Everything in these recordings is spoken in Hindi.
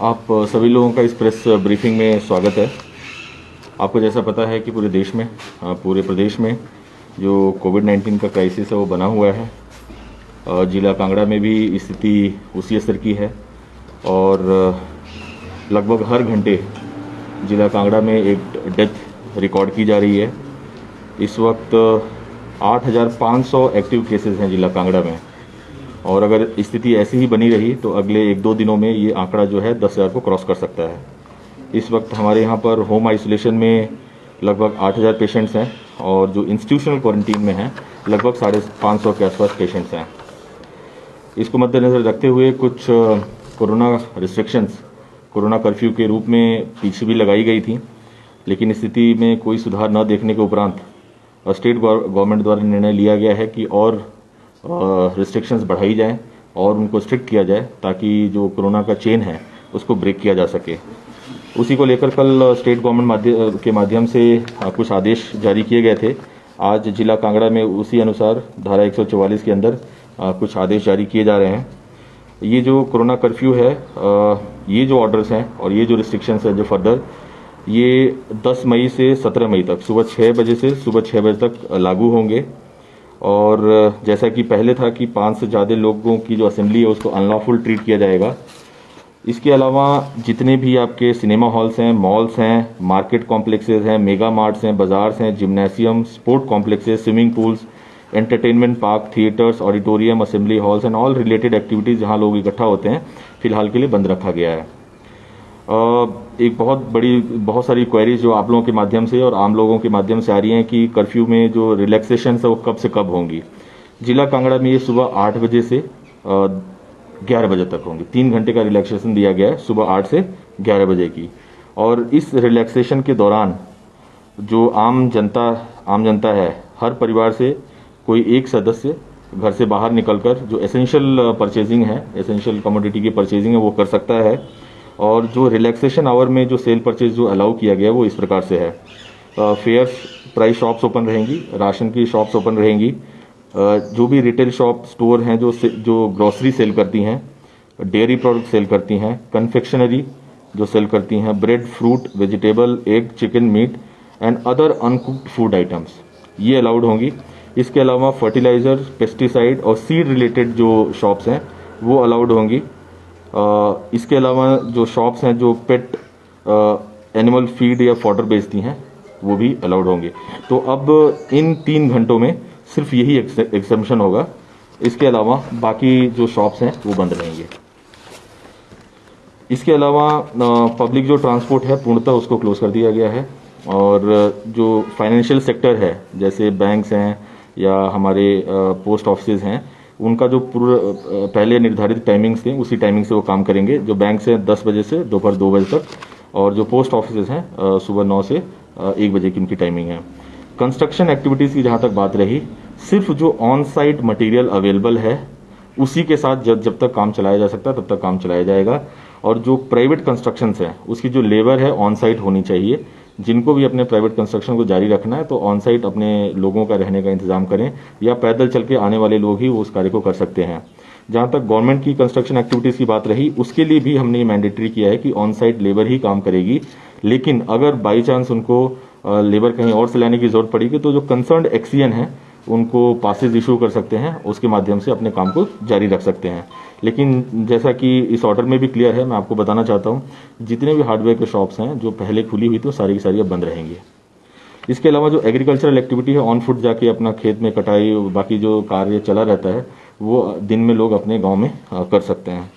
आप सभी लोगों का इस प्रेस ब्रीफिंग में स्वागत है। आपको जैसा पता है कि पूरे देश में पूरे प्रदेश में जो कोविड-19 का क्राइसिस है वो बना हुआ है। जिला कांगड़ा में भी स्थिति उसी स्तर की है और लगभग हर घंटे जिला कांगड़ा में एक डेथ रिकॉर्ड की जा रही है। इस वक्त 8,500 एक्टिव केसेस हैं जिला कांगड़ा में और अगर स्थिति ऐसी ही बनी रही तो अगले 1-2 दिनों में ये आंकड़ा जो है 10,000 को क्रॉस कर सकता है। इस वक्त हमारे यहाँ पर होम आइसोलेशन में लगभग 8,000 पेशेंट्स हैं और जो इंस्टीट्यूशनल क्वारंटीन में हैं लगभग 550 के आसपास पेशेंट्स हैं। इसको मद्देनज़र रखते हुए कुछ कोरोना रिस्ट्रिक्शंस कोरोना कर्फ्यू के रूप में पीछे भी लगाई गई थी, लेकिन स्थिति में कोई सुधार न देखने के उपरांत स्टेट गवर्नमेंट द्वारा निर्णय लिया गया है कि और रिस्ट्रिक्शंस बढ़ाई जाएं और उनको स्ट्रिक्ट किया जाए ताकि जो कोरोना का चेन है उसको ब्रेक किया जा सके। उसी को लेकर कल स्टेट गवर्नमेंट के माध्यम से कुछ आदेश जारी किए गए थे। आज जिला कांगड़ा में उसी अनुसार धारा 144 के अंदर कुछ आदेश जारी किए जा रहे हैं। ये जो कोरोना कर्फ्यू है, ये जो ऑर्डर्स हैं और ये जो रिस्ट्रिक्शंस हैं जो फर्दर ये 10 मई से 17 मई तक सुबह 6 बजे से सुबह 6 बजे तक लागू होंगे। और जैसा कि पहले था कि 5 से ज़्यादा लोगों की जो असेंबली है उसको अनलॉफुल ट्रीट किया जाएगा। इसके अलावा जितने भी आपके सिनेमा हॉल्स हैं, मॉल्स हैं, मार्केट कॉम्प्लेक्सेस हैं, मेगा मार्ट्स हैं, बाजार्स हैं, gymnasium, sport complexes, swimming pools, entertainment park, theatres, auditorium, assembly halls and all related activities जहां लोग इकट्ठा होते हैं फिलहाल के लिए बंद रखा गया है। एक बहुत सारी क्वेरीज जो आप लोगों के माध्यम से और आम लोगों के माध्यम से आ रही हैं कि कर्फ्यू में जो रिलैक्सेशन है वो कब से कब होंगी। जिला कांगड़ा में ये सुबह 8 बजे से 11 बजे तक होंगी। 3 घंटे का रिलैक्सेशन दिया गया है सुबह 8 से 11 बजे की। और इस रिलैक्सेशन के दौरान जो आम जनता है, हर परिवार से कोई एक सदस्य घर से बाहर निकलकर जो एसेंशियल परचेजिंग है, एसेंशियल कमोडिटी की परचेजिंग है वो कर सकता है। और जो रिलैक्सेशन आवर में जो सेल परचेज जो अलाउ किया गया वो इस प्रकार से है। फेयर्स प्राइस शॉप्स ओपन रहेंगी, राशन की शॉप्स ओपन रहेंगी, जो भी रिटेल शॉप स्टोर हैं जो ग्रोसरी सेल करती हैं, डेयरी प्रोडक्ट सेल करती हैं, कन्फेक्शनरी जो सेल करती हैं, bread, fruit, vegetable, egg, chicken, meat and other uncooked food items ये अलाउड होंगी। इसके अलावा फर्टिलाइजर, पेस्टिसाइड और सीड रिलेटेड जो शॉप्स हैं वो अलाउड होंगी। इसके अलावा जो शॉप्स हैं जो पेट एनिमल फीड या फॉडर बेचती हैं वो भी अलाउड होंगे। तो अब इन 3 घंटों में सिर्फ यही एक्सेप्शन होगा, इसके अलावा बाकी जो शॉप्स हैं वो बंद रहेंगे। इसके अलावा पब्लिक जो ट्रांसपोर्ट है पूर्णतः उसको क्लोज कर दिया गया है। और जो फाइनेंशियल सेक्टर है जैसे बैंक्स हैं या हमारे पोस्ट ऑफिस हैं उनका जो पहले निर्धारित टाइमिंग्स थे उसी टाइमिंग से वो काम करेंगे। जो बैंक हैं 10 बजे से दोपहर 2 बजे तक और जो पोस्ट ऑफिस हैं सुबह 9 से 1 बजे की उनकी टाइमिंग है। कंस्ट्रक्शन एक्टिविटीज़ की जहाँ तक बात रही, सिर्फ जो ऑन साइट मटेरियल अवेलेबल है उसी के साथ जब तक काम चलाया जा सकता है तब तक काम चलाया जाएगा। और जो प्राइवेट कंस्ट्रक्शंस हैं उसकी जो लेबर है ऑन साइट होनी चाहिए। जिनको भी अपने प्राइवेट कंस्ट्रक्शन को जारी रखना है तो ऑन साइट अपने लोगों का रहने का इंतजाम करें या पैदल चल के आने वाले लोग ही उस कार्य को कर सकते हैं। जहाँ तक गवर्नमेंट की कंस्ट्रक्शन एक्टिविटीज़ की बात रही उसके लिए भी हमने ये मैंडेटरी किया है कि ऑन साइट लेबर ही काम करेगी। लेकिन अगर बाई चांस उनको लेबर कहीं और से लाने की जरूरत पड़ेगी तो जो कंसर्न्ड एक्सीएन है उनको पासेज इशू कर सकते हैं, उसके माध्यम से अपने काम को जारी रख सकते हैं। लेकिन जैसा कि इस ऑर्डर में भी क्लियर है, मैं आपको बताना चाहता हूँ जितने भी हार्डवेयर के शॉप्स हैं जो पहले खुली हुई थी सारी की सारी अब बंद रहेंगी। इसके अलावा जो एग्रीकल्चरल एक्टिविटी है ऑन फुट जाके अपना खेत में कटाई बाकी जो कार्य चला रहता है वो दिन में लोग अपने गाँव में कर सकते हैं।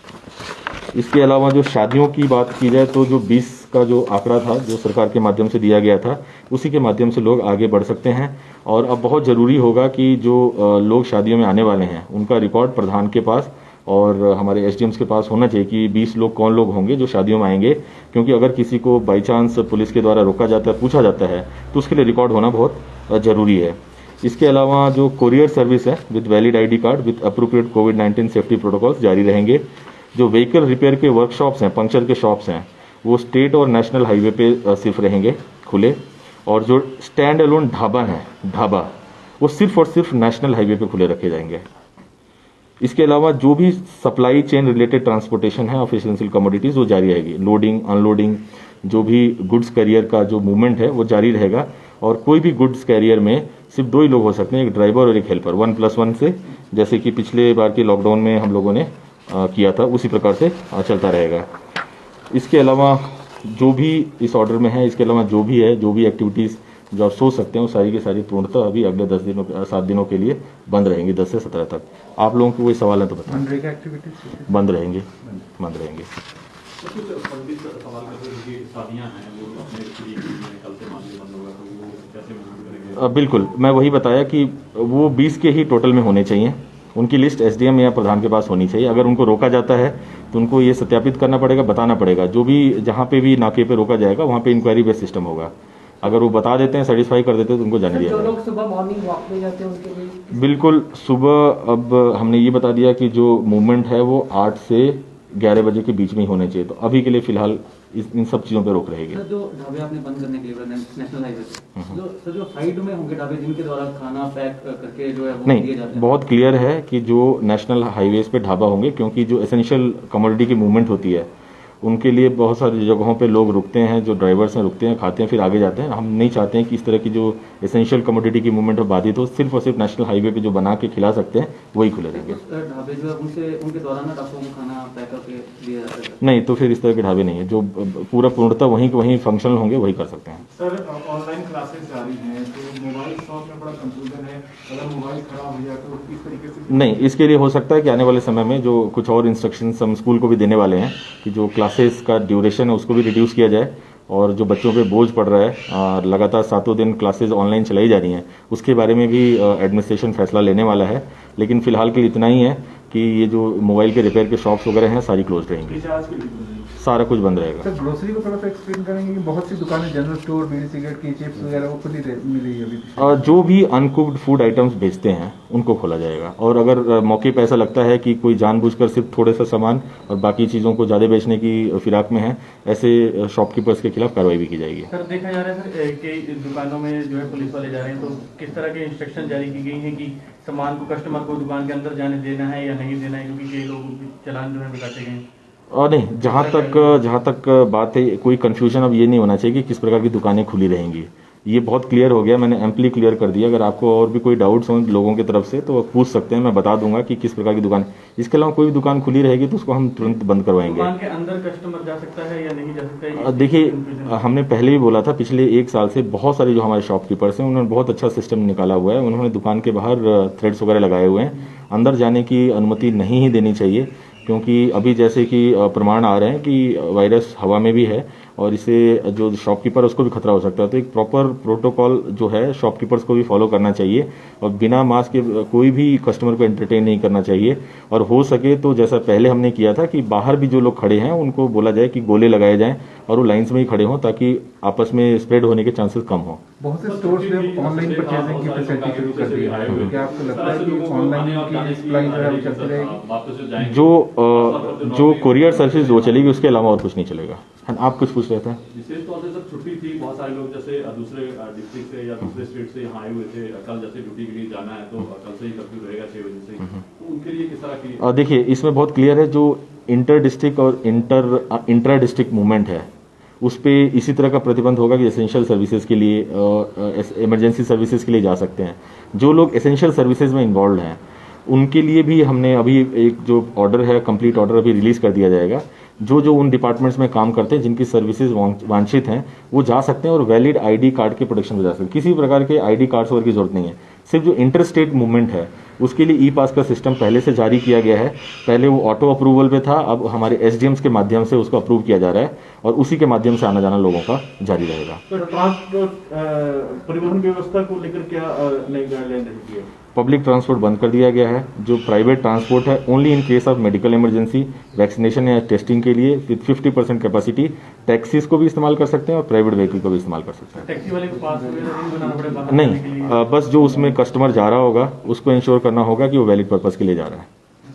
इसके अलावा जो शादियों की बात की जाए तो जो 20 का जो आंकड़ा था जो सरकार के माध्यम से दिया गया था उसी के माध्यम से लोग आगे बढ़ सकते हैं। और अब बहुत ज़रूरी होगा कि जो लोग शादियों में आने वाले हैं उनका रिकॉर्ड प्रधान के पास और हमारे एसडीएम्स के पास होना चाहिए कि 20 लोग कौन लोग होंगे जो शादियों में आएंगे। क्योंकि अगर किसी को बाई चांस पुलिस के द्वारा रोका जाता है, पूछा जाता है तो उसके लिए रिकॉर्ड होना बहुत ज़रूरी है। इसके अलावा जो कोरियर सर्विस है with valid ID card with appropriate covid safety protocols जारी रहेंगे। जो व्हीकल रिपेयर के वर्कशॉप्स हैं, पंक्चर के शॉप्स हैं वो स्टेट और नेशनल हाईवे पे सिर्फ रहेंगे खुले। और जो स्टैंड अलोन ढाबा वो सिर्फ और सिर्फ नेशनल हाईवे पे खुले रखे जाएंगे। इसके अलावा जो भी सप्लाई चेन रिलेटेड ट्रांसपोर्टेशन है ऑफ एसेंशियल कमोडिटीज़ वो जारी रहेगी। लोडिंग अनलोडिंग जो भी गुड्स कैरियर का जो मूवमेंट है वो जारी रहेगा। और कोई भी गुड्स कैरियर में सिर्फ 2 ही लोग हो सकते हैं, एक ड्राइवर और एक हेल्पर, 1+1 से, जैसे कि पिछले बार के लॉकडाउन में हम लोगों ने किया था उसी प्रकार से चलता रहेगा। इसके अलावा जो भी इस ऑर्डर में है, इसके अलावा जो भी है, जो भी एक्टिविटीज़ जो आप सोच सकते हैं वो सारी की सारी पूर्णतः अभी अगले 7 दिनों के लिए बंद रहेंगी, 10 से 17 तक। आप लोगों को कोई सवाल है तो बताएं। बंद रहेंगे, बंद रहेंगे। बिल्कुल, मैं वही बताया कि वो 20 के ही टोटल में होने चाहिए। उनकी लिस्ट एसडीएम या प्रधान के पास होनी चाहिए। अगर उनको रोका जाता है तो उनको ये सत्यापित करना पड़ेगा, बताना पड़ेगा। जो भी जहाँ पे भी नाके पे रोका जाएगा वहाँ पे इंक्वायरी बेस्ड सिस्टम होगा। अगर वो बता देते हैं, सेटिस्फाई कर देते हैं तो उनको जाने दिया जाएगा। जो लोग सुबह मॉर्निंग वॉक पे जाते हैं उनके लिए बिल्कुल सुबह, अब हमने ये बता दिया कि जो मूवमेंट है वो 8 से 11 बजे के बीच में ही होने चाहिए। तो अभी के लिए फिलहाल इन सब चीज़ों पे रोक रहेगी। सर, जो ढाबे आपने बंद करने के लिए नेशनल हाईवे पे जो साइड में होंगे ढाबे जिनके द्वारा खाना पैक करके जो है वो दिए जाते हैं, बहुत क्लियर है कि जो नेशनल हाईवेज पे ढाबा होंगे, क्योंकि जो एसेंशियल कमोडिटी की मूवमेंट होती है उनके लिए बहुत सारी जगहों पे लोग रुकते हैं, जो ड्राइवर्स हैं रुकते हैं, खाते हैं, फिर आगे जाते हैं। हम नहीं चाहते हैं कि इस तरह की जो एसेंशियल कमोडिटी की मूवमेंट बाधित हो। सिर्फ और सिर्फ नेशनल हाईवे पे जो बना के खिला सकते हैं वही खुले रहेंगे। ढाबे जो है उनके द्वारा ना डॉक्टरों को खाना पैक करके दिया जाता है? नहीं, तो फिर इस तरह के ढाबे नहीं है। जो पूर्णतः वहीं फंक्शनल होंगे वही कर सकते हैं। सर, ऑनलाइन क्लासेस जारी हैं तो मोबाइल शॉप में बड़ा कंफ्यूजन है। अगर मोबाइल खराब हो जाए तो किस तरीके से? नहीं, इसके लिए हो सकता है कि आने वाले समय में जो कुछ और इंस्ट्रक्शंस हम स्कूल को भी देने वाले हैं कि जो क्लासेस का ड्यूरेशन है उसको भी रिड्यूस किया जाए, और जो बच्चों पे बोझ पड़ रहा है, लगातार 7 दिन क्लासेस ऑनलाइन चलाई जा रही हैं, उसके बारे में भी एडमिनिस्ट्रेशन फैसला लेने वाला है। लेकिन फिलहाल के लिए इतना ही है कि ये जो मोबाइल के रिपेयर के शॉप्स वगैरह हैं सारी क्लोज रहेंगी, सारा कुछ बंद रहेगा। सर, ग्रोसरी को थोड़ा सा एक्सप्लेन करेंगे कि बहुत सी दुकानें, जनरल स्टोर, बीड़ी सिगरेट की चिप्स वगैरह वो खुली मिल रही है अभी? जो भी अनकुक्ड फूड आइटम्स बेचते हैं उनको खोला जाएगा। और अगर मौके पर ऐसा लगता है कि कोई जानबूझकर सिर्फ थोड़े सा सामान और बाकी चीज़ों को ज़्यादा बेचने की फिराक में है, ऐसे शॉपकीपर्स के खिलाफ कार्रवाई भी की जाएगी। सर, देखा जा रहा है सर कई दुकानों में जो है पुलिस वाले जा रहे हैं, तो किस तरह के इंस्ट्रक्शन जारी की गई हैं कि सामान को कस्टमर को दुकान के अंदर जाने देना है या नहीं देना है, क्योंकि कई लोग चलान जो है बिगाड़ते गए हैं? और नहीं, जहाँ तक बात है, कोई कंफ्यूजन अब ये नहीं होना चाहिए कि किस प्रकार की दुकानें खुली रहेंगी। ये बहुत क्लियर हो गया, मैंने एम्पली क्लियर कर दिया। अगर आपको और भी कोई डाउट्स हों लोगों की तरफ से तो पूछ सकते हैं, मैं बता दूंगा कि किस प्रकार की दुकान। इसके अलावा कोई भी दुकान खुली रहेगी तो उसको हम तुरंत बंद करवाएंगे। दुकान के अंदर कस्टमर जा सकता है या नहीं जा सकता है? देखिए, हमने पहले भी बोला था, पिछले 1 साल से बहुत सारे जो हमारे शॉपकीपर्स हैं उन्होंने बहुत अच्छा सिस्टम निकाला हुआ है। उन्होंने दुकान के बाहर थ्रेड्स वगैरह लगाए हुए हैं। अंदर जाने की अनुमति नहीं ही देनी चाहिए, क्योंकि अभी जैसे कि प्रमाण आ रहे हैं कि वायरस हवा में भी है और इसे जो शॉपकीपर उसको भी खतरा हो सकता है। तो एक प्रॉपर प्रोटोकॉल जो है शॉपकीपर्स को भी फॉलो करना चाहिए, और बिना मास्क के कोई भी कस्टमर को एंटरटेन नहीं करना चाहिए। और हो सके तो जैसा पहले हमने किया था कि बाहर भी जो लोग खड़े हैं उनको बोला जाए कि गोले लगाए जाएं और वो लाइन्स में ही खड़े हों, ताकि आपस में स्प्रेड होने के चांसेस कम हो। बहुत से स्टोर्स ने ऑनलाइन परचेजिंग की फैसिलिटी शुरू कर दी है। क्या आपको लगता है कि ऑनलाइन की सप्लाई जो है वो चलती रहेगी? जो कोरियर सर्विस वो चलेगी, उसके अलावा और कुछ नहीं चलेगा। आप कुछ पूछ रहे थे? विशेष तौर से सर छुट्टी थी, बहुत सारे लोग जैसे दूसरे डिस्ट्रिक्ट से या दूसरे स्टेट से यहाँ आए हुए थे, कल जैसे ड्यूटी के लिए जाना है तो कल से ही कर्फ्यू रहेगा 6 बजे से, तो उनके लिए किस तरह की? देखिए, इसमें बहुत क्लियर है, जो इंटर डिस्ट्रिक्ट और इंट्रा डिस्ट्रिक्ट मूवमेंट है उस पर इसी तरह का प्रतिबंध होगा कि एसेंशियल सर्विसेज के लिए, इमरजेंसी सर्विसेज के लिए जा सकते हैं। जो लोग एसेंशियल सर्विसेज में इन्वॉल्व हैं उनके लिए भी हमने अभी एक जो ऑर्डर है, कंप्लीट ऑर्डर अभी रिलीज कर दिया जाएगा। जो उन डिपार्टमेंट्स में काम करते हैं जिनकी सर्विसेज वांछित हैं वो जा सकते हैं और वैलिड आईडी कार्ड के प्रोडक्शन में जा सकते हैं। किसी प्रकार के आईडी कार्ड्स वगैरह की जरूरत नहीं है। सिर्फ जो इंटर स्टेट मूवमेंट है उसके लिए ई पास का सिस्टम पहले से जारी किया गया है। पहले वो ऑटो अप्रूवल पे था, अब हमारे एसडीएम्स के माध्यम से उसको अप्रूव किया जा रहा है और उसी के माध्यम से आना जाना लोगों का जारी रहेगा। तो ट्रांसपोर्ट परिवहन व्यवस्था को लेकर क्या नई गाइडलाइन रहती है? पब्लिक ट्रांसपोर्ट बंद कर दिया गया है। जो प्राइवेट ट्रांसपोर्ट है only in case of medical emergency, vaccination या टेस्टिंग के लिए विद 50% कैपेसिटी टैक्सीज को भी इस्तेमाल कर सकते हैं और प्राइवेट व्हीकल को भी इस्तेमाल कर सकते हैं। टैक्सी वाले को पास वगैरह नहीं बनाना पड़ेगा? नहीं, बस जो उसमें कस्टमर जा रहा होगा उसको इंश्योर करना होगा कि वो वैलिड पर्पज के लिए जा रहा है।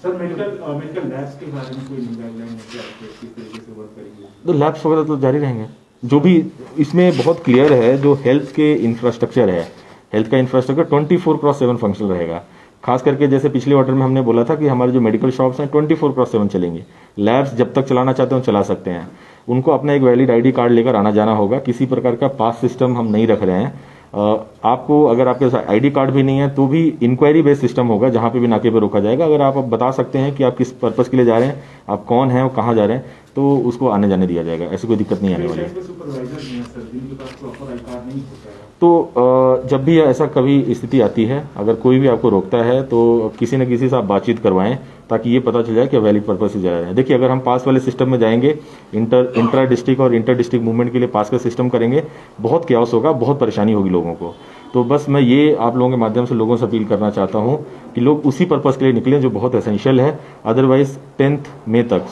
सर, मेडिकल लैब्स के बारे में कोई गाइडलाइन है क्या? किस तरीके से वर्क करेंगे? तो लैब्स वगैरह तो जारी रहेंगे। जो भी इसमें बहुत क्लियर है, जो हेल्थ के इंफ्रास्ट्रक्चर है, हेल्थ का इंफ्रास्ट्रक्चर 24/7 फंक्शनल रहेगा। खास करके जैसे पिछले ऑर्डर में हमने बोला था कि हमारे जो मेडिकल शॉप्स हैं 24/7 चलेंगे, लैब्स जब तक चलाना चाहते हो चला सकते हैं, उनको अपना एक वैलिड आईडी कार्ड लेकर आना जाना होगा। किसी प्रकार का पास सिस्टम हम नहीं रख रहे हैं। आपको अगर आपके पास आईडी कार्ड भी नहीं है तो भी इंक्वायरी बेस्ड सिस्टम होगा, जहां पे भी नाके पे रोका जाएगा। अगर आप बता सकते हैं कि आप किस पर्पस के लिए जा रहे हैं, आप कौन हैं और कहाँ जा रहे हैं, तो उसको आने जाने दिया जाएगा। ऐसी कोई दिक्कत नहीं आने वाली है। तो जब भी ऐसा कभी स्थिति आती है, अगर कोई भी आपको रोकता है तो किसी न किसी से आप बातचीत करवाएं, ताकि ये पता चल जाए कि वैलिड पर्पस से जा रहे हैं। देखिए, अगर हम पास वाले सिस्टम में जाएंगे, इंट्रा डिस्ट्रिक्ट और इंटर डिस्ट्रिक्ट मूवमेंट के लिए पास का सिस्टम करेंगे, बहुत क्यास होगा, बहुत परेशानी होगी लोगों को। तो बस मैं ये आप लोगों के माध्यम से लोगों से अपील करना चाहता हूं कि लोग उसी पर्पस के लिए निकलें जो बहुत एसेंशियल है। अदरवाइज 17 मई तक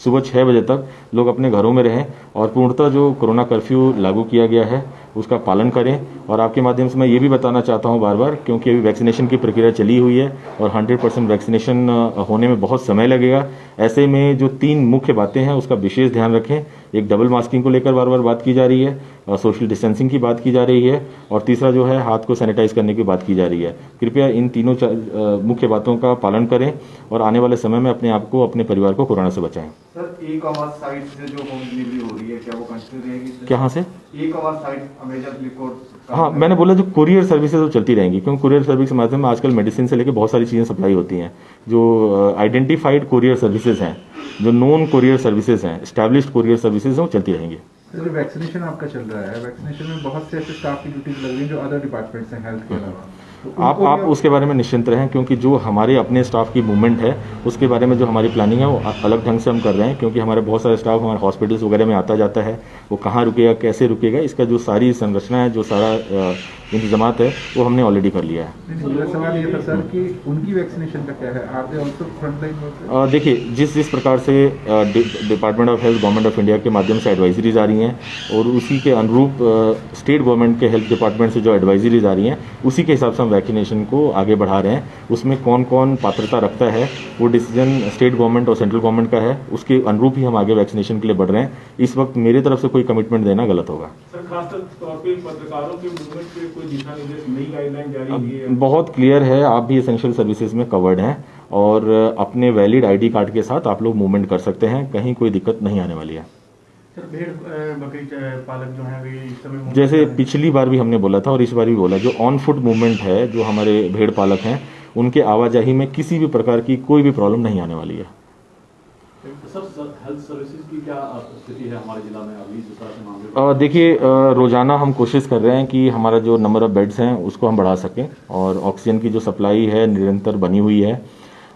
सुबह 6 बजे तक लोग अपने घरों में रहें और पूर्णतः जो कोरोना कर्फ्यू लागू किया गया है उसका पालन करें। और आपके माध्यम से मैं ये भी बताना चाहता हूं बार बार, क्योंकि अभी वैक्सीनेशन की प्रक्रिया चली हुई है और 100% वैक्सीनेशन होने में बहुत समय लगेगा। ऐसे में जो 3 मुख्य बातें हैं उसका विशेष ध्यान रखें। एक, डबल मास्किंग को लेकर बार बार बात की जा रही है, और सोशल डिस्टेंसिंग की बात की जा रही है, और तीसरा जो है हाथ को सैनिटाइज करने की बात की जा रही है। कृपया इन तीनों मुख्य बातों का पालन करें और आने वाले समय में अपने आप को, अपने परिवार को कोरोना से बचाएं। सर, एक आवाज साइट से जो होम डिलीवरी हो रही है, क्या वो कंटिन्यू रहेगी? कहाँ से? एक आवाज साइट अमेजन फ्लिपकार्ट। हाँ, मैंने बोला जो कुरियर सर्विसेज वो चलती रहेंगी, क्योंकि कुरियर सर्विस के माध्यम में आजकल मेडिसिन से लेकर बहुत सारी चीज़ें सप्लाई होती हैं। जो आइडेंटिफाइड कुरियर सर्विसेज हैं, जो नॉन कुरियर सर्विसेज हैं, एस्टैब्लिश्ड कुरियर सर्विसेज हैं, वो चलती रहेंगी। जो वैक्सीनेशन आपका चल रहा है, वैक्सीनेशन में बहुत से ऐसे स्टाफ की ड्यूटीज लग रही हैं जो अदर डिपार्टमेंट से हेल्थ के अलावा, तो आप उसके बारे में निश्चिंत रहें, क्योंकि जो हमारे अपने स्टाफ की मूवमेंट है उसके बारे में जो हमारी प्लानिंग है वो अलग ढंग से हम कर रहे हैं। क्योंकि हमारे बहुत सारे स्टाफ हमारे हॉस्पिटल्स वगैरह में आता जाता है, वो कहाँ रुकेगा, कैसे रुकेगा, इसका जो सारी संरचना है, जो सारा इंतजामात है, वो हमने ऑलरेडी कर लिया है। मेरा सवाल ये था सर कि उनकी वैक्सीनेशन का क्या है? Are they also frontline workers? देखिए, जिस प्रकार से department of health, government of India के माध्यम से एडवाइजरीज आ रही हैं और उसी के अनुरूप स्टेट गवर्नमेंट के हेल्थ डिपार्टमेंट से जो एडवाइजरीज आ रही हैं, उसी के हिसाब से हम वैक्सीनेशन को आगे बढ़ा रहे हैं। उसमें कौन कौन पात्रता रखता है वो डिसीजन स्टेट गवर्नमेंट और सेंट्रल गवर्नमेंट का है, उसके अनुरूप ही हम आगे वैक्सीनेशन के लिए बढ़ रहे हैं। इस वक्त मेरी तरफ से कोई कमिटमेंट देना गलत होगा। सर, खास तौर पे पत्रकारों के मूवमेंट पे कोई दिशा निर्देश, नई गाइडलाइन जारी की है? बहुत क्लियर है, आप भी एसेंशियल सर्विसेज में कवर्ड हैं और अपने वैलिड आईडी कार्ड के साथ आप लोग मूवमेंट कर सकते हैं, कहीं कोई दिक्कत नहीं आने वाली है। सर, भेड़ बकरी पालक जो है वे इस समय जैसे पिछली बार भी हमने बोला था और इस बार भी बोला, जो ऑन फुट मूवमेंट है, जो हमारे भेड़ पालक हैं, उनके आवाजाही में किसी भी प्रकार की कोई भी प्रॉब्लम नहीं आने वाली है। सर, हेल्थ सर्विसेज की क्या स्थिति है हमारे जिला में अभी जिस तरह से मामले? देखिए, रोजाना हम कोशिश कर रहे हैं कि हमारा जो नंबर ऑफ बेड्स हैं उसको हम बढ़ा सकें, और ऑक्सीजन की जो सप्लाई है निरंतर बनी हुई है।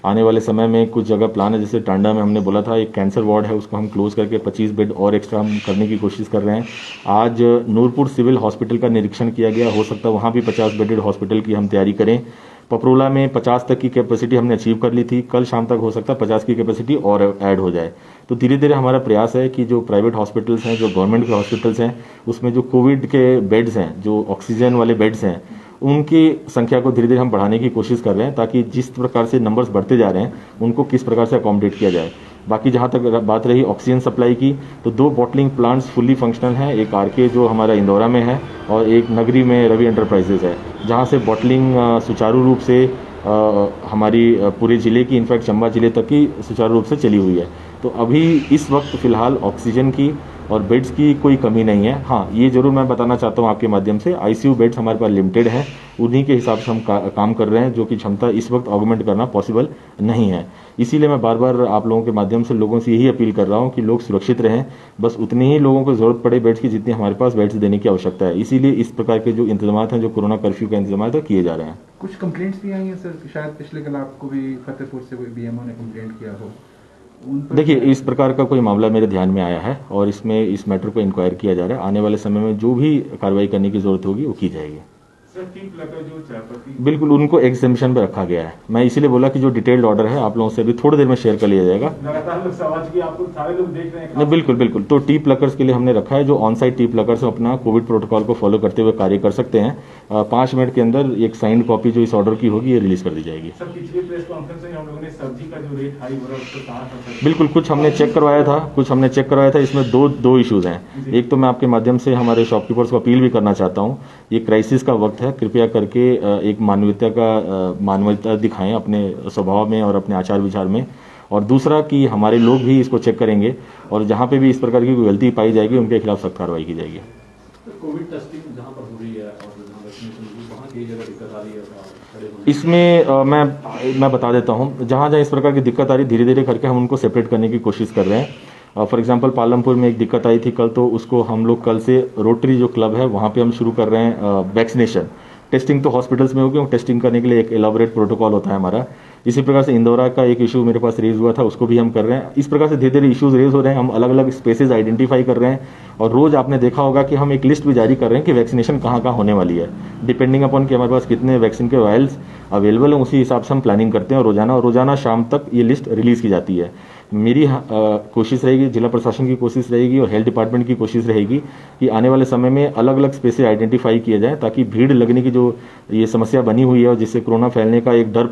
आने वाले समय में कुछ जगह प्लान है, जैसे टांडा में हमने बोला था एक कैंसर वार्ड है, उसको हम क्लोज करके 25 बेड और एक्स्ट्रा हम करने की कोशिश कर रहे हैं। आज नूरपुर सिविल हॉस्पिटल का निरीक्षण किया गया, हो सकता है वहाँ भी 50 बेडेड हॉस्पिटल की हम तैयारी करें। पपरोला में 50 तक की कैपेसिटी हमने अचीव कर ली थी, कल शाम तक हो सकता है 50 की कैपेसिटी और ऐड हो जाए। तो धीरे धीरे हमारा प्रयास है कि जो प्राइवेट हॉस्पिटल्स हैं, जो गवर्नमेंट के हॉस्पिटल्स हैं, उसमें जो कोविड के बेड्स हैं, जो ऑक्सीजन वाले बेड्स हैं, उनकी संख्या को धीरे धीरे हम बढ़ाने की कोशिश कर रहे हैं, ताकि जिस प्रकार से नंबर्स बढ़ते जा रहे हैं उनको किस प्रकार से अकोमोडेट किया जाए। बाकी जहाँ तक बात रही ऑक्सीजन सप्लाई की, तो 2 बॉटलिंग प्लांट्स फुल्ली फंक्शनल हैं, एक आरके जो हमारा इंदौरा में है और एक नगरी में रवि एंटरप्राइजेज है, जहाँ से बॉटलिंग सुचारू रूप से हमारी पूरे ज़िले की, इनफैक्ट चंबा ज़िले तक की सुचारू रूप से चली हुई है। तो अभी इस वक्त फ़िलहाल ऑक्सीजन की और बेड्स की कोई कमी नहीं है। हाँ, ये जरूर मैं बताना चाहता हूँ आपके माध्यम से, आईसीयू बेड्स हमारे पास लिमिटेड हैं, उन्हीं के हिसाब से हम काम कर रहे हैं, जो कि क्षमता इस वक्त ऑगमेंट करना पॉसिबल नहीं है। इसीलिए मैं बार बार आप लोगों के माध्यम से लोगों से यही अपील कर रहा हूँ कि लोग सुरक्षित रहें, बस उतनी ही लोगों को ज़रूरत पड़े बेड्स की जितनी हमारे पास बेड्स देने की आवश्यकता है। इसीलिए इस प्रकार के जो इंतजाम हैं, जो कोरोना कर्फ्यू का इंतजाम है, किए जा रहे हैं। कुछ कंप्लेंट्स भी आई हैं सर, शायद पिछले कल आपको भी फतेहपुर से कोई बीएमओ ने कंप्लेंट किया हो? देखिए, इस प्रकार का कोई मामला मेरे ध्यान में आया है और इसमें इस मैटर को इंक्वायर किया जा रहा है। आने वाले समय में जो भी कार्रवाई करने की जरूरत होगी वो की जाएगी। बिल्कुल, उनको एग्जेम्पशन पे रखा गया है। मैं इसीलिए बोला कि जो डिटेल्ड ऑर्डर है आप लोगों से भी थोड़ी देर में शेयर कर लिया जाएगा। नहीं, बिल्कुल बिल्कुल। तो टी प्लकर्स के लिए हमने रखा है, जो ऑन साइट टी प्लकर्स अपना कोविड प्रोटोकॉल को फॉलो करते हुए कार्य कर सकते हैं। 5 मिनट के अंदर एक साइंड कॉपी जो इस ऑर्डर की होगी ये रिलीज कर दी जाएगी। सर, पिछली प्रेस कॉन्फ्रेंस में हम लोगों ने सब्जी का जो रेट हाई हो रहा है उसको कहा था। बिल्कुल, कुछ हमने चेक करवाया था। इसमें दो इश्यूज हैं। एक तो मैं आपके माध्यम से हमारे शॉपकीपर्स को अपील भी करना चाहता हूँ, ये क्राइसिस का वक्त है, है, कृपया करके एक मानवता दिखाएं अपने स्वभाव में और अपने आचार विचार में। और दूसरा कि हमारे लोग भी इसको चेक करेंगे और जहाँ पे भी इस प्रकार की कोई गलती पाई जाएगी उनके खिलाफ सख्त कार्रवाई की जाएगी। कोविड टेस्टिंग जहाँ पर हो रही है और जहाँ वैक्सीनेशन वहाँ कई जगह दिक्कत आ रही है, इसमें मैं बता देता हूँ, जहाँ जहाँ इस प्रकार की दिक्कत आ रही धीरे धीरे करके हम उनको सेपरेट करने की कोशिश कर रहे हैं। फॉर एग्जांपल पालमपुर में एक दिक्कत आई थी कल, तो उसको हम लोग कल से रोटरी जो क्लब है वहाँ पे हम शुरू कर रहे हैं वैक्सीनेशन। टेस्टिंग तो हॉस्पिटल्स में होगी, टेस्टिंग करने के लिए एक एलाबोरेट प्रोटोकॉल होता है हमारा। इसी प्रकार से इंदौरा का एक इशू मेरे पास रेज हुआ था, उसको भी हम कर रहे हैं। इस प्रकार से धीरे धीरे इश्यूज रेज हो रहे हैं, हम अलग अलग स्पेसेस आइडेंटिफाई कर रहे हैं और रोज आपने देखा होगा कि हम एक लिस्ट भी जारी कर रहे हैं कि वैक्सीनेशन कहाँ कहाँ होने वाली है, डिपेंडिंग अपॉन कि हमारे पास कितने वैक्सीन के वायल्स अवेलेबल हैं, उसी हिसाब से हम प्लानिंग करते हैं और रोजाना शाम तक ये लिस्ट रिलीज की जाती है। मेरी कोशिश रहेगी, जिला प्रशासन की कोशिश रहेगी और हेल्थ डिपार्टमेंट की कोशिश रहेगी कि आने वाले समय में अलग अलग स्पेसेस आइडेंटिफाई किए जाएं, ताकि भीड़ लगने की जो ये समस्या बनी हुई है और जिससे कोरोना फैलने का एक डर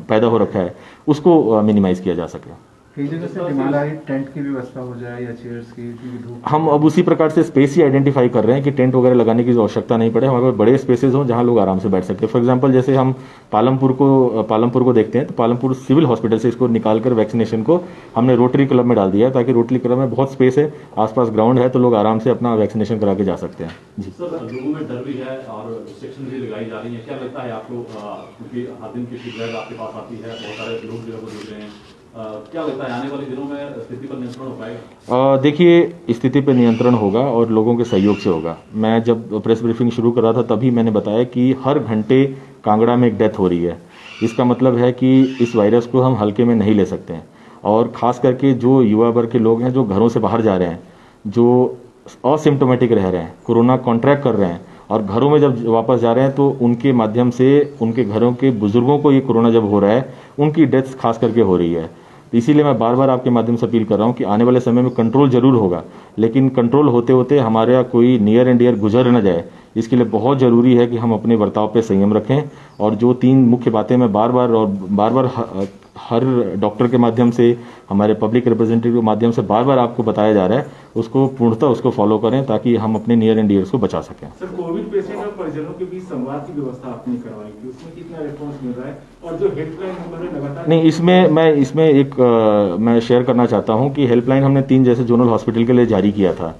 पैदा हो रखा है उसको मिनिमाइज किया जा सके। कई जगह से डिमांड आ रही टेंट की व्यवस्था हो जाए या चेयर्स की। हम अब उसी प्रकार से स्पेस ही आइडेंटिफाई कर रहे हैं कि टेंट वगैरह लगाने की आवश्यकता नहीं पड़े, हमारे पास बड़े स्पेसेस हों जहां लोग आराम से बैठ सकते हैं। फॉर एग्जांपल जैसे हम पालमपुर को देखते हैं, तो पालमपुर सिविल हॉस्पिटल से इसको निकालकर वैक्सीनेशन को हमने रोटरी क्लब में डाल दिया है, ताकि रोटरी क्लब में बहुत स्पेस है, आसपास ग्राउंड है, तो लोग आराम से अपना वैक्सीनेशन करा के जा सकते हैं। जी सर, लोगों में डर भी है और रिस्ट्रिक्शन भी लगाई जा रही है, क्या लगता है आपको, क्योंकि हर दिन की फीडबैक आपके पास आती है, बहुत सारे लोग जो है वो जुड़ रहे हैं, क्या लगता है आने वाले दिनों में स्थिति पर नियंत्रण हो पाएगा? देखिए, स्थिति पर नियंत्रण होगा और लोगों के सहयोग से होगा। मैं जब प्रेस ब्रीफिंग शुरू कर रहा था तभी मैंने बताया कि हर घंटे कांगड़ा में एक डेथ हो रही है। इसका मतलब है कि इस वायरस को हम हल्के में नहीं ले सकते हैं, और ख़ास करके जो युवा वर्ग के लोग हैं जो घरों से बाहर जा रहे हैं, जो असिम्टोमेटिक रह रहे हैं, कोरोना कॉन्ट्रैक्ट कर रहे हैं और घरों में जब वापस जा रहे हैं, तो उनके माध्यम से उनके घरों के बुजुर्गों को ये कोरोना जब हो रहा है, उनकी डेथ खास करके हो रही है। तो इसीलिए मैं बार बार आपके माध्यम से अपील कर रहा हूं कि आने वाले समय में कंट्रोल जरूर होगा, लेकिन कंट्रोल होते होते हमारे कोई नियर एंड डियर गुजर न जाए, इसके लिए बहुत जरूरी है कि हम अपने बर्ताव पे संयम रखें। और जो 3 मुख्य बातें मैं बार बार हर डॉक्टर के माध्यम से, हमारे पब्लिक रिप्रेजेंटेटिव के माध्यम से बार बार आपको बताया जा रहा है, उसको पूर्णतः उसको फॉलो करें, ताकि हम अपने नियर एंड डियर्स को बचा सकें। सर, कोविड पेशेंट और परिजनों के बीच संवाद की व्यवस्था आपने करवाई थी, उसमें कितना रिस्पॉन्स मिल रहा है और जो हेल्पलाइन नंबर है लगातार? नहीं, इसमें एक मैं शेयर करना चाहता हूं कि हेल्पलाइन हमने 3 जैसे जोनल हॉस्पिटल के लिए जारी किया था।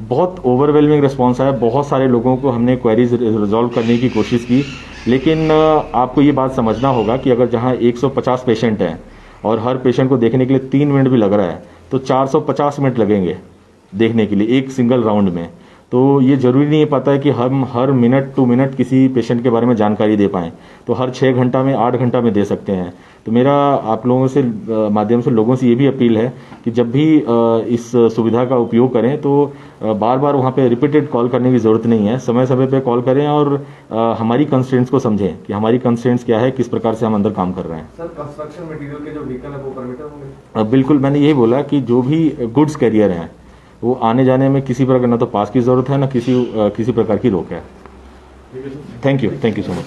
बहुत ओवरवेलमिंग रिस्पॉन्स आया, बहुत सारे लोगों को हमने क्वेरीज रिजॉल्व करने की कोशिश की, लेकिन आपको ये बात समझना होगा कि अगर जहां 150 पेशेंट हैं और हर पेशेंट को देखने के लिए 3 मिनट भी लग रहा है, तो 450 मिनट लगेंगे देखने के लिए एक सिंगल राउंड में। तो ये जरूरी नहीं पता है कि हम हर मिनट टू मिनट किसी पेशेंट के बारे में जानकारी दे पाएँ, तो हर 6 घंटा में 8 घंटा में दे सकते हैं। तो मेरा आप लोगों से माध्यम से लोगों से ये भी अपील है कि जब भी इस सुविधा का उपयोग करें तो बार बार वहाँ पे रिपीटेड कॉल करने की ज़रूरत नहीं है, समय समय पे कॉल करें और हमारी कंस्ट्रेंट्स को समझें कि हमारी कंस्ट्रेंट्स क्या है, किस प्रकार से हम अंदर काम कर रहे हैं। सर, कंस्ट्रक्शन मटेरियल के जो व्हीकल है वो परमिटेड होंगे? बिल्कुल, मैंने यही बोला कि जो भी गुड्स कैरियर हैं वो आने जाने में किसी प्रकार ना तो पास की ज़रूरत है, ना किसी प्रकार की रोक है। Thank you so much.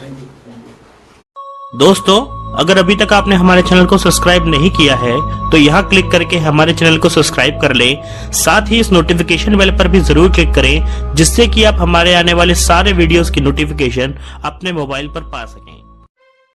दोस्तों, अगर अभी तक आपने हमारे चैनल को सब्सक्राइब नहीं किया है तो यहाँ क्लिक करके हमारे चैनल को सब्सक्राइब कर लें। साथ ही इस नोटिफिकेशन बेल पर भी जरूर क्लिक करें, जिससे कि आप हमारे आने वाले सारे वीडियोस की नोटिफिकेशन अपने मोबाइल पर पा सकें।